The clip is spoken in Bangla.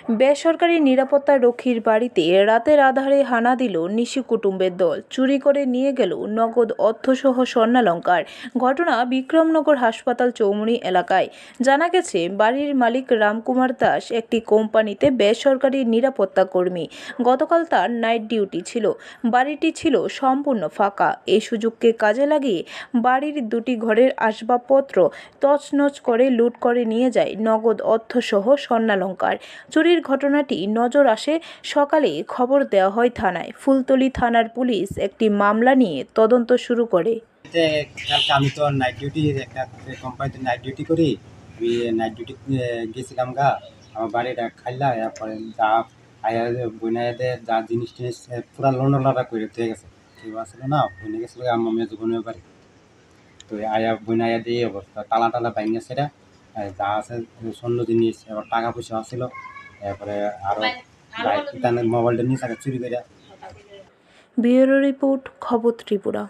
বেসরকারি নিরাপত্তা রক্ষীর বাড়িতে রাতের আধারে হানা দিল নিশি কুটুম্বের দল। চুরি করে নিয়ে গেল নগদ অর্থসহ স্বর্ণালংকার। ঘটনা বিক্রমনগর হাসপাতাল চৌমুহনী এলাকায়। জানা গেছে, বাড়ির মালিক রামকুমার দাস একটি কোম্পানিতে বেসরকারি নিরাপত্তা কর্মী। গতকাল তার নাইট ডিউটি ছিল। বাড়িটি ছিল সম্পূর্ণ ফাঁকা। এই সুযোগকে কাজে লাগিয়ে বাড়ির দুটি ঘরের আসবাবপত্র তছনছ করে লুট করে নিয়ে যায় নগদ অর্থসহ স্বর্ণালংকার। চুরির ঘটনাটি নজর আসে সকালে খবর দেওয়া হয় থানায়। ফুলতলি থানার পুলিশ একটি মামলা নিয়ে তদন্ত শুরু করে। কালকে আমি তো নাইট ডিউটি একটা কোম্পানিতে নাইট ডিউটি করি। আমি নাইট ডিউটি গেছিলাম আমার বাড়িটা খাইলা। এরপরে যা আয়া বইনাইদের যা জিনিস টিনিস পুরা লোনলা করে দিয়ে গেছে। কেউ আসলে না বইনে গেছিল আমার মেয়ে বোনের বাড়ি। তো আয়া বইনাইয়া দিয়ে অবস্থা তালা টালা ভাঙিয়ে সেটা যা আছে স্বর্ণ জিনিস, এবার টাকা পয়সা আসছিল। এরপরে আরো মোবাইলটা নিয়ে চুরি করে। ব্যুরো রিপোর্ট, খবর ত্রিপুরা।